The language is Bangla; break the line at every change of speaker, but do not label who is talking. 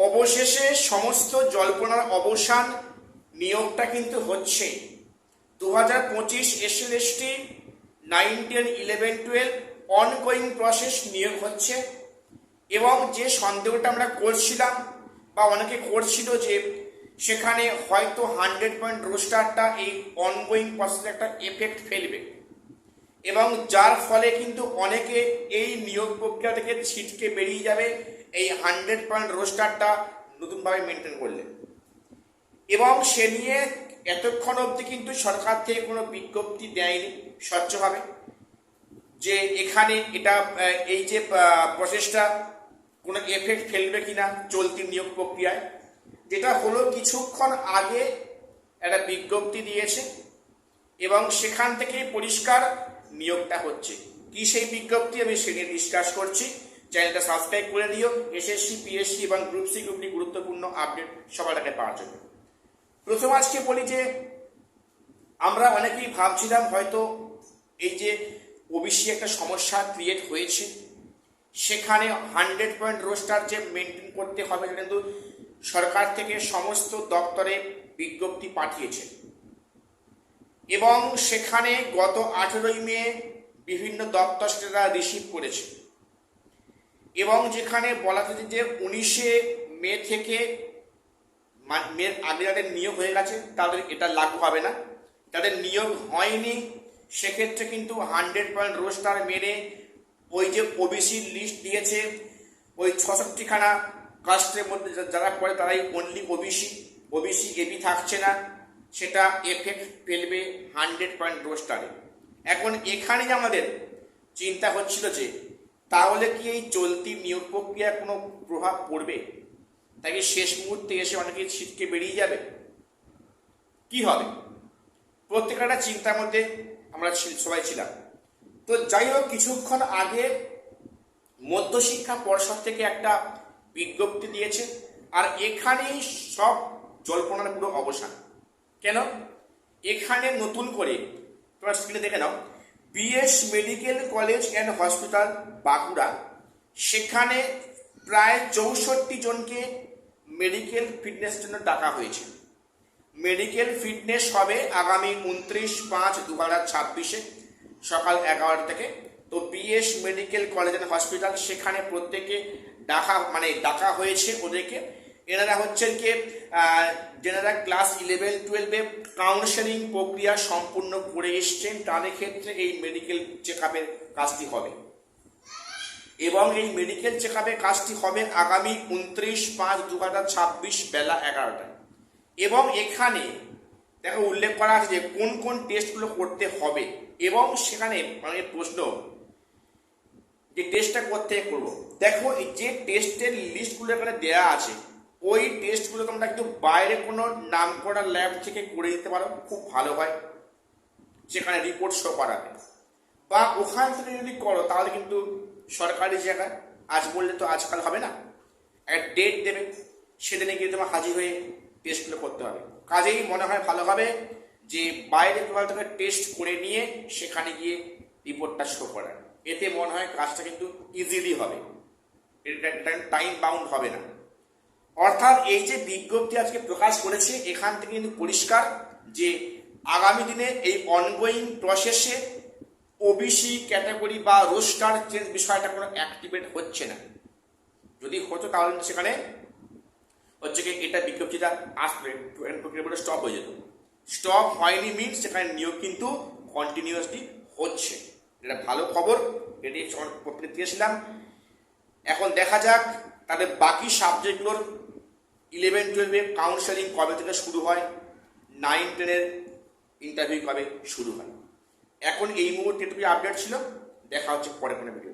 অবশেষে সমস্ত জল্পনার অবসান, নিয়োগটা কিন্তু হচ্ছে 2025 এসএলএসটি 9, 10, 11, 12 অনগোয়িং প্রসেস নিয়োগ হচ্ছে। এবং যে সন্দেহটা আমরা করছিলাম বা অনেকে করছিল যে সেখানে হয়তো 100% রোস্টারটা এই অনগোয়িং প্রসেসে একটা এফেক্ট ফেলবে, এবং যার ফলে কিন্তু অনেকে এই নিয়োগ প্রক্রিয়া থেকে ছিটকে বেরিয়ে যাবে এই 100% রোস্টারটা নতুনভাবে মেনটেন করলে। এবং সে নিয়ে এতক্ষণ অবধি কিন্তু সরকার থেকে কোনো বিজ্ঞপ্তি দেয়নি স্বচ্ছভাবে যে এখানে এটা এই যে প্রসেসটা কোনো এফেক্ট ফেলবে কিনা চলতি নিয়োগ প্রক্রিয়ায়। যেটা হলো কিছুক্ষণ আগে একটা বিজ্ঞপ্তি দিয়েছে এবং সেখান থেকেই পরিষ্কার নিয়োগটা হচ্ছে। কি সেই বিজ্ঞপ্তি আমি সে নিয়ে ডিসকাস করছি। চ্যানেলটা সাবস্ক্রাইব করে দিও এসএসসি, পিএসসি এবং গ্রুপ সি গ্রুপটি গুরুত্বপূর্ণ আপডেট সবার আগে পাওয়ার জন্য। প্রথম আজকে বলি যে আমরা অনেকেই ভাবছিলাম হয়তো এই যে ওবিসি একটা সমস্যা ক্রিয়েট হয়েছে, সেখানে 100% রোস্টার যে মেনটেন করতে হবে কিন্তু সরকার থেকে সমস্ত দপ্তরে বিজ্ঞপ্তি পাঠিয়েছে এবং সেখানে গত 18ই মে বিভিন্ন দপ্তর সেটা রিসিভ করেছে এবং যেখানে বলা হয়েছে যে 19শে মে থেকে মের আগে যাদের নিয়োগ হয়ে গেছে তাদের এটা লাগু হবে না, যাদের নিয়োগ হয়নি সেক্ষেত্রে কিন্তু 100% রোস্টার মেনে ওই যে ওবিসির লিস্ট দিয়েছে ওই 66খানা কাস্টের মধ্যে যারা পড়ে তারাই অনলি ওবিসি এপি থাকছে না, সেটা এফেক্ট ফেলবে 100% রোস্টারে। এখন এখানে আমাদের চিন্তা হচ্ছিল যে তাহলে কি এই চলতি নিয়োগ প্রক্রিয়ায় কোনো প্রভাব পড়বে, তাকে শেষ মুহূর্তে এসে অনেকে ছিটকে বেরিয়ে যাবে, কি হবে, প্রত্যেকটা চিন্তার মধ্যে আমরা সবাই ছিলাম। তো যাই হোক, কিছুক্ষণ আগে মধ্যশিক্ষা পর্ষদ থেকে একটা বিজ্ঞপ্তি দিয়েছে আর এখানেই সব জল্পনার পুরো অবসান। কেন? এখানে নতুন করে তোমার স্ক্রিনে দেখে নাও, BS medical college and hospital Bankura, সেখানে প্রায় 64 জনকে মেডিকেল ফিটনেসের জন্য ডাকা হয়েছে। মেডিকেল ফিটনেস হবে আগামী 29/5/2026 সকাল 11টা থেকে। তো BS medical college and hospital সেখানে প্রত্যেকে ডাকা হয়েছে ওদেরকে। এনারা হচ্ছেন কি যারা ক্লাস 11-12-এ কাউন্সেলিং প্রক্রিয়া সম্পূর্ণ করে এসছেন, তাদের ক্ষেত্রে এই মেডিকেল চেক আপের কাজটি হবে এবং এই মেডিকেল চেক আপের কাজটি হবে আগামী 29/5/2026 বেলা 11টায়। এবং এখানে দেখো উল্লেখ করা আছে যে কোন কোন টেস্টগুলো করতে হবে এবং সেখানে প্রশ্ন যে টেস্টটা করতে করবো। দেখো এই যে টেস্টের লিস্টগুলো এখানে দেওয়া আছে ওই টেস্টগুলো তোমরা কিন্তু বাইরে কোনো নাম করা ল্যাব থেকে করে দিতে পারো, খুব ভালো হয়, সেখানে রিপোর্ট শো করাবে। বা ওখান থেকে যদি করো তাহলে কিন্তু সরকারি জায়গায় আজ বললে তো আজকাল হবে না, একটা ডেট দেবে, সেদিনে গিয়ে তোমার হাজির হয়ে টেস্টগুলো করতে হবে। কাজেই মনে হয় ভালো হবে যে বাইরে কোথাও থেকে টেস্ট করে নিয়ে সেখানে গিয়ে রিপোর্টটা শো করা, এতে মনে হয় কাজটা কিন্তু ইজিলি হবে, এটা টাইম বাউন্ড হবে না। অর্থাৎ এই যে বিজ্ঞপ্তি আজকে প্রকাশ করেছে এখান থেকে কিন্তু পরিষ্কার যে আগামী দিনে এই অনগোয়িং প্রসেসে ওবিসি ক্যাটাগরি বা রোস্টার চেঞ্জ বিষয়টা কোনো অ্যাক্টিভেট হচ্ছে না। যদি হতো তাহলে সেখানে হচ্ছে কি এটা বিজ্ঞপ্তিটা আসবে প্রক্রিয়া স্টপ হয়ে যেত। স্টপ হয়নি মিনস সেখানে নিয়োগ কিন্তু কন্টিনিউয়াসলি হচ্ছে, এটা ভালো খবর, এটি প্রত্যেকে দিয়েছিলাম। এখন দেখা যাক তাদের বাকি সাবজেক্টগুলোর 11-12-এ কাউন্সেলিং কবে থেকে শুরু হয়, 9-10-এর ইন্টারভিউ কবে শুরু হয়। এখন এই মুহূর্তে এটুকুই আপডেট ছিল, দেখা হচ্ছে পরে কোনো ভিডিও।